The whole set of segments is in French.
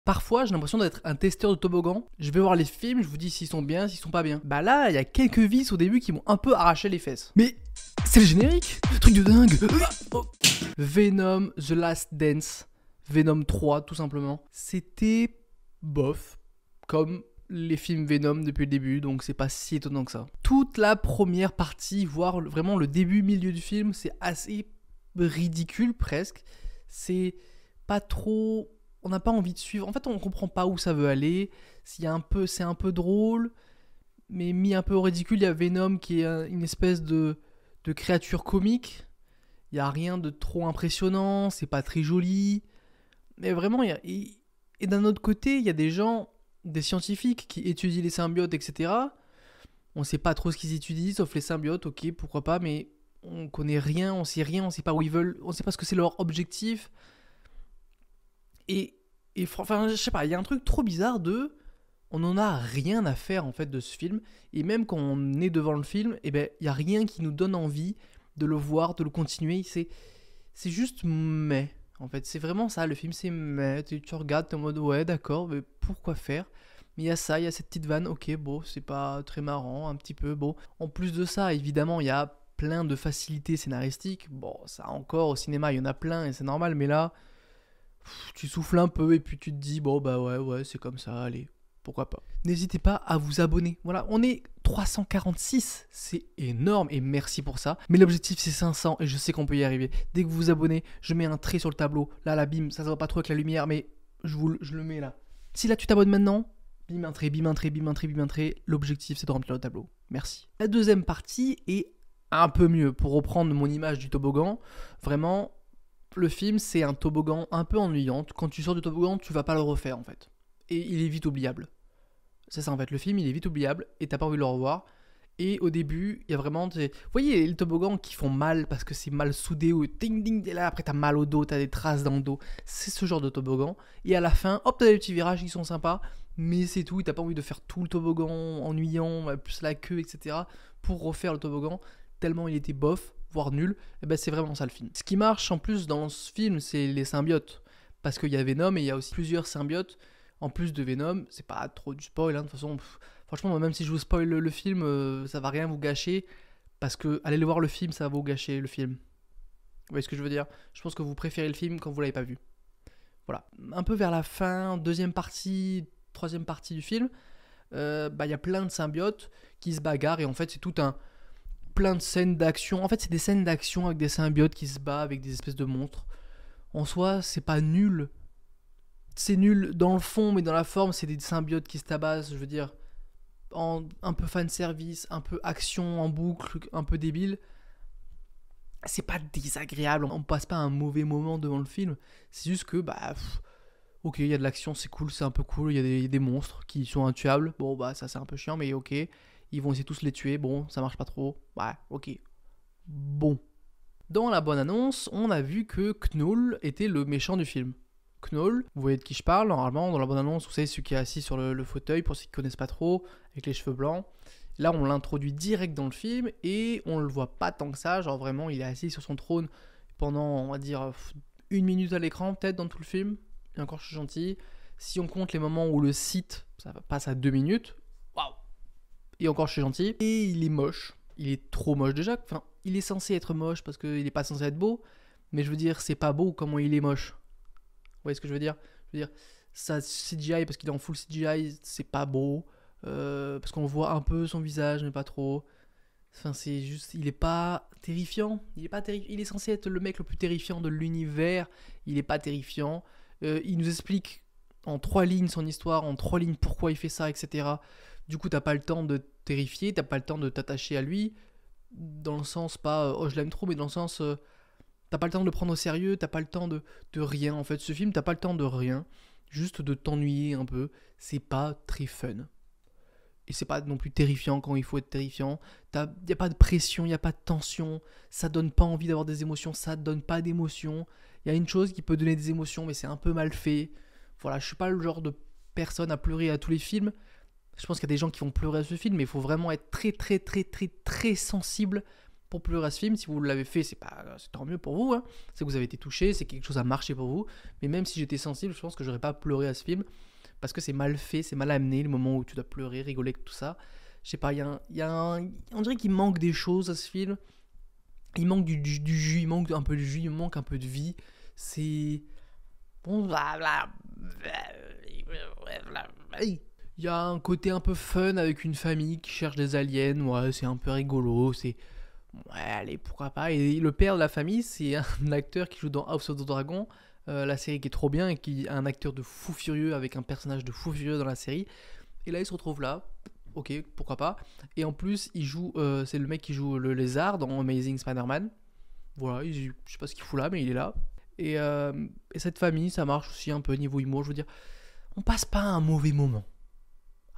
Parfois, j'ai l'impression d'être un testeur de toboggan. Je vais voir les films, je vous dis s'ils sont bien, s'ils sont pas bien. Bah là, il y a quelques vis au début qui m'ont un peu arraché les fesses. Mais c'est le générique, truc de dingue. Venom The Last Dance, Venom 3 tout simplement. C'était bof, comme les films Venom depuis le début, donc c'est pas si étonnant que ça. Toute la première partie, voire vraiment le début, milieu du film, c'est assez ridicule presque. C'est pas trop... On n'a pas envie de suivre. En fait, on comprend pas où ça veut aller. C'est un peu drôle, mais mis un peu au ridicule. Il y a Venom qui est une espèce de créature comique. Il y a rien de trop impressionnant. C'est pas très joli. Mais vraiment, et d'un autre côté, il y a des gens, des scientifiques qui étudient les symbiotes, etc. On sait pas trop ce qu'ils étudient, sauf les symbiotes. Ok, pourquoi pas, mais on connaît rien, on sait rien, on sait pas où ils veulent, on sait pas ce que c'est leur objectif. Et enfin, je sais pas, il y a un truc trop bizarre on n'en a rien à faire en fait de ce film. Et même quand on est devant le film, eh ben, il n'y a rien qui nous donne envie de le voir, de le continuer. C'est juste mais. En fait, c'est vraiment ça, le film, c'est mais. Tu regardes, t'es en mode ouais, d'accord, mais pourquoi faire? Mais il y a ça, il y a cette petite vanne, ok, bon, c'est pas très marrant, un petit peu, bon. En plus de ça, évidemment, il y a plein de facilités scénaristiques. Bon, ça encore, au cinéma, il y en a plein et c'est normal, mais là, tu souffles un peu et puis tu te dis bon bah ouais c'est comme ça, allez, pourquoi pas. N'hésitez pas à vous abonner. Voilà, on est 346, c'est énorme et merci pour ça. Mais l'objectif c'est 500 et je sais qu'on peut y arriver. Dès que vous vous abonnez, je mets un trait sur le tableau. Là bim, ça se voit pas trop avec la lumière mais je le mets là. Si là tu t'abonnes maintenant, bim un trait, bim un trait, bim un trait, bim un trait. L'objectif c'est de remplir le tableau. Merci. La deuxième partie est un peu mieux. Pour reprendre mon image du toboggan, vraiment... Le film, c'est un toboggan un peu ennuyant. Quand tu sors du toboggan, tu vas pas le refaire en fait. Et il est vite oubliable. C'est ça en fait, le film il est vite oubliable et t'as pas envie de le revoir. Et au début, il y a vraiment... Vous voyez les toboggans qui font mal parce que c'est mal soudé ou ding ding, et là après t'as mal au dos, t'as des traces dans le dos. C'est ce genre de toboggan. Et à la fin, hop, t'as des petits virages qui sont sympas. Mais c'est tout, et t'as pas envie de faire tout le toboggan ennuyant, plus la queue, etc. pour refaire le toboggan, tellement il était bof, voire nul. Et ben c'est vraiment ça le film. Ce qui marche en plus dans ce film, c'est les symbiotes. Parce qu'il y a Venom et il y a aussi plusieurs symbiotes. En plus de Venom, c'est pas trop du spoil, de toute façon... Franchement, même si je vous spoil le film, ça va rien vous gâcher. Parce que allez le voir le film, ça va vous gâcher le film. Vous voyez ce que je veux dire? Je pense que vous préférez le film quand vous l'avez pas vu. Voilà. Un peu vers la fin, deuxième partie, troisième partie du film, y a plein de symbiotes qui se bagarrent. Et en fait, c'est tout un... plein de scènes d'action. En fait, c'est des scènes d'action avec des symbiotes qui se battent avec des espèces de monstres. En soi, c'est pas nul. C'est nul dans le fond, mais dans la forme, c'est des symbiotes qui se tabassent, je veux dire... un peu fanservice, un peu action en boucle, un peu débile. C'est pas désagréable, on passe pas un mauvais moment devant le film. C'est juste que, ok, il y a de l'action, c'est cool, c'est un peu cool, il y a des monstres qui sont intuables. Bon, ça c'est un peu chiant, mais ok. Ils vont essayer tous les tuer, bon, ça marche pas trop. Ouais, ok. Bon. Dans la bonne annonce, on a vu que Knull était le méchant du film. Knull, vous voyez de qui je parle, normalement, dans la bande-annonce, vous savez, celui qui est assis sur le fauteuil, pour ceux qui ne connaissent pas trop, avec les cheveux blancs. Là, on l'introduit direct dans le film, et on le voit pas tant que ça, genre vraiment, il est assis sur son trône pendant, on va dire, 1 minute à l'écran, peut-être, dans tout le film, et encore, je suis gentil. Si on compte les moments où le cite, ça passe à 2 minutes, waouh. Et encore, je suis gentil. Et il est moche, il est trop moche déjà, enfin, il est censé être moche, parce qu'il n'est pas censé être beau, mais je veux dire, c'est pas beau comment il est moche. Vous voyez ce que je veux dire? Je veux dire, ça CGI, parce qu'il est en full CGI, c'est pas beau. Parce qu'on voit un peu son visage, mais pas trop. Enfin, c'est juste, il est pas terrifiant. Il est censé être le mec le plus terrifiant de l'univers. Il est pas terrifiant. Il nous explique en 3 lignes son histoire, en 3 lignes pourquoi il fait ça, etc. Du coup, t'as pas le temps de te terrifier, t'as pas le temps de t'attacher à lui. Dans le sens, pas oh je l'aime trop, mais dans le sens... t'as pas le temps de le prendre au sérieux, t'as pas le temps de rien en fait. Ce film, t'as pas le temps de rien, juste de t'ennuyer un peu. C'est pas très fun. Et c'est pas non plus terrifiant quand il faut être terrifiant. Y a pas de pression, y a pas de tension. Ça donne pas envie d'avoir des émotions, ça donne pas d'émotions. Il y a une chose qui peut donner des émotions, mais c'est un peu mal fait. Voilà, je suis pas le genre de personne à pleurer à tous les films. Je pense qu'il y a des gens qui vont pleurer à ce film, mais il faut vraiment être très très très très très sensible pour pleurer à ce film. Si vous l'avez fait, c'est tant mieux pour vous, hein. C'est que vous avez été touché, c'est que quelque chose a marché pour vous. Mais même si j'étais sensible, je pense que j'aurais pas pleuré à ce film parce que c'est mal fait, c'est mal amené, le moment où tu dois pleurer, rigoler, tout ça. Je sais pas, on dirait qu'il manque des choses à ce film. Il manque du jus, il manque un peu de jus, il manque un peu de vie. C'est... Bon, il y a un côté un peu fun avec une famille qui cherche des aliens. Ouais, c'est un peu rigolo. C'est... Ouais, allez, pourquoi pas. Et le père de la famille, c'est un acteur qui joue dans House of the Dragon, la série qui est trop bien, et qui est un acteur de fou furieux avec un personnage de fou furieux dans la série. Et là, il se retrouve là. Ok, pourquoi pas. Et en plus, il joue, c'est le mec qui joue le lézard dans Amazing Spider-Man. Voilà, je sais pas ce qu'il fout là, mais il est là. Et cette famille, ça marche aussi un peu niveau humour. Je veux dire, on passe pas un mauvais moment.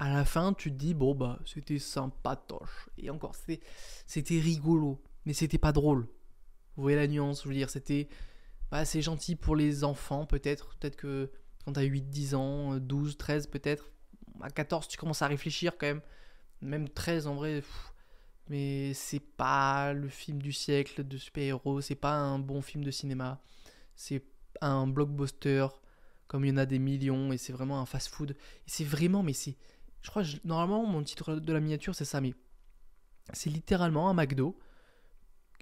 À la fin, tu te dis, bon, bah, c'était sympatoche. Et encore, c'était rigolo, mais c'était pas drôle. Vous voyez la nuance, je veux dire, c'était... Bah, c'est gentil pour les enfants, peut-être. Peut-être que quand t'as 8-10 ans, 12, 13 peut-être. À 14, tu commences à réfléchir quand même. Même 13 en vrai. Mais c'est pas le film du siècle de super-héros. C'est pas un bon film de cinéma. C'est un blockbuster comme il y en a des millions. Et c'est vraiment un fast-food. Et c'est vraiment, mais c'est... Je crois, normalement, mon titre de la miniature, c'est ça. Mais c'est littéralement un McDo.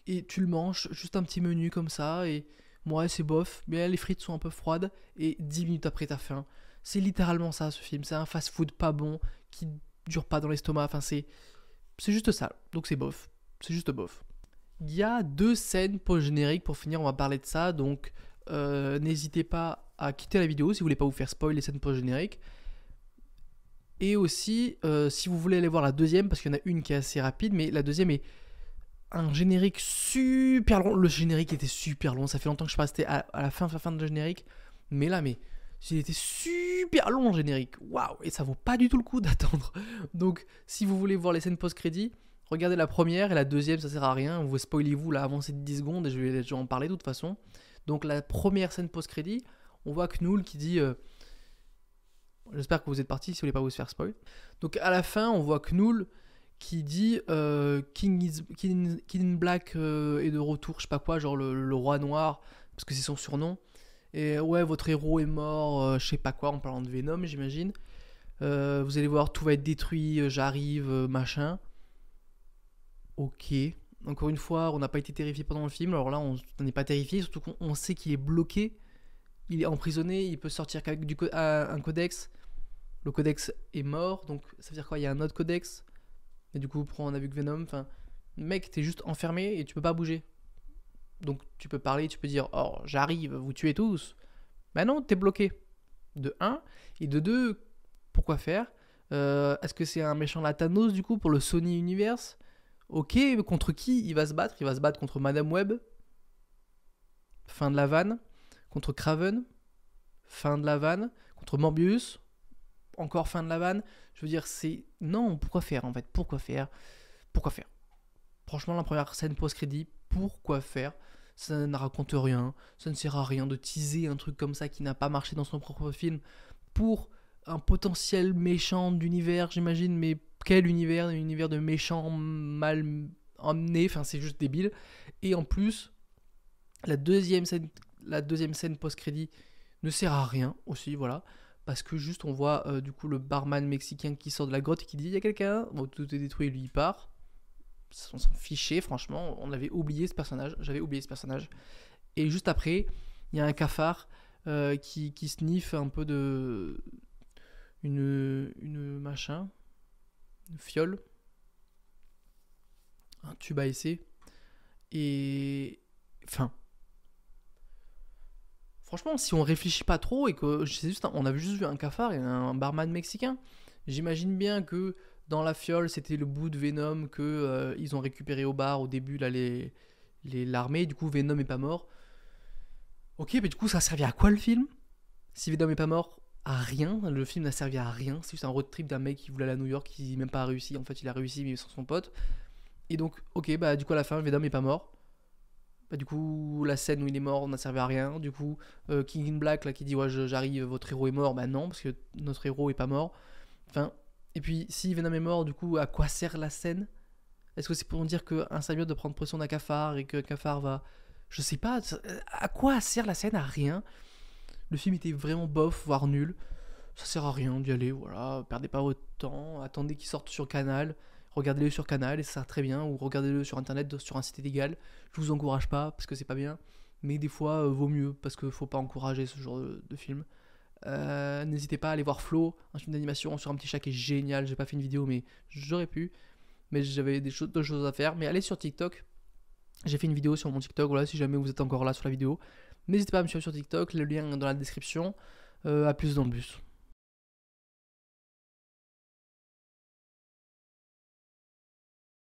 Et tu le manges, juste un petit menu comme ça. Et ouais, c'est bof. Mais les frites sont un peu froides. Et 10 minutes après, t'as faim. C'est littéralement ça, ce film. C'est un fast-food pas bon, qui dure pas dans l'estomac. Enfin, c'est juste ça. Donc c'est bof. C'est juste bof. Il y a 2 scènes post-génériques. Pour finir, on va parler de ça. Donc, n'hésitez pas à quitter la vidéo si vous voulez pas vous faire spoil les scènes post-génériques. Et aussi, si vous voulez aller voir la deuxième, parce qu'il y en a une qui est assez rapide, mais la deuxième est un générique super long. Le générique était super long. Ça fait longtemps que je suis pas resté à la fin de générique. Mais là, il était super long le générique. Waouh! Et ça vaut pas du tout le coup d'attendre. Donc, si vous voulez voir les scènes post-crédit, regardez la première et la deuxième, ça sert à rien. Vous spoilez-vous là, avancez de 10 secondes et je vais déjà en parler de toute façon. Donc, la première scène post-crédit, on voit Knull qui dit. J'espère que vous êtes partis si vous voulez pas vous faire spoil. Donc, à la fin, on voit Knull qui dit King Black est de retour, je sais pas quoi, genre le roi noir, parce que c'est son surnom. Et ouais, votre héros est mort, je sais pas quoi, en parlant de Venom, j'imagine. Vous allez voir, tout va être détruit, j'arrive, machin. Ok. Encore une fois, on n'a pas été terrifié pendant le film, alors là, on n'est pas terrifié, surtout qu'on sait qu'il est bloqué. Il est emprisonné, il peut sortir qu'avec un codex. Le codex est mort, donc ça veut dire quoi? Il y a un autre codex. Et du coup, on a vu que Venom, enfin, mec, t'es juste enfermé et tu peux pas bouger. Donc tu peux parler, tu peux dire, oh, j'arrive, vous tuez tous. Ben non, t'es bloqué. De 1. Et de 2, pourquoi faire? Est-ce que c'est un méchant la Thanos, du coup, pour le Sony Universe? Ok, mais contre qui il va se battre? Il va se battre contre Madame Web. Fin de la vanne. Contre Kraven. Fin de la vanne. Contre Morbius. Encore fin de la vanne. Je veux dire, c'est... Non, pourquoi faire, en fait? Pourquoi faire? Franchement, la première scène post-crédit, pourquoi faire? Ça ne raconte rien, ça ne sert à rien de teaser un truc comme ça qui n'a pas marché dans son propre film pour un potentiel méchant d'univers, j'imagine, mais quel univers? Un univers de méchants mal emmenés, enfin c'est juste débile. Et en plus, la deuxième scène post-crédit ne sert à rien aussi, voilà, parce que juste on voit du coup le barman mexicain qui sort de la grotte et qui dit il y a quelqu'un, bon, tout est détruit, lui il part. On s'en fichait, franchement, on avait oublié ce personnage, j'avais oublié ce personnage. Et juste après, il y a un cafard qui sniffe un peu de... une machin, une fiole, un tube à essai. Et... Enfin... Franchement, si on réfléchit pas trop et que on avait juste vu un cafard et un barman mexicain, j'imagine bien que dans la fiole, c'était le bout de Venom que ils ont récupéré au bar au début, là, l'armée. Du coup, Venom est pas mort. Ok, mais du coup, ça a servi à quoi le film? Si Venom est pas mort, à rien. Le film n'a servi à rien. C'est juste un road trip d'un mec qui voulait aller à New York, qui même pas a réussi. En fait, il a réussi, mais sans son pote. Et donc, ok, bah du coup, à la fin, Venom est pas mort. Bah, du coup, la scène où il est mort n'a servi à rien. Du coup, King in Black, là, qui dit ouais, j'arrive, votre héros est mort. Bah non, parce que notre héros est pas mort. Enfin. Et puis, si Venom est mort, du coup, à quoi sert la scène? Est-ce que c'est pour dire qu'un symbiote doit prendre possession d'un cafard et qu'un cafard va... Je sais pas, à quoi sert la scène? À rien. Le film était vraiment bof, voire nul. Ça sert à rien d'y aller, voilà. Perdez pas votre temps, attendez qu'il sorte sur Canal. Regardez-le sur Canal et ça sert très bien. Ou regardez-le sur Internet, sur un site illégal. Je vous encourage pas parce que c'est pas bien. Mais des fois, vaut mieux parce qu'il faut pas encourager ce genre de film. N'hésitez pas à aller voir Flo, un film d'animation sur un petit chat qui est génial. J'ai pas fait une vidéo, mais j'aurais pu. Mais j'avais d'autres choses à faire. Mais allez sur TikTok. J'ai fait une vidéo sur mon TikTok. Voilà, si jamais vous êtes encore là sur la vidéo, n'hésitez pas à me suivre sur TikTok. Le lien est dans la description. À plus dans le bus.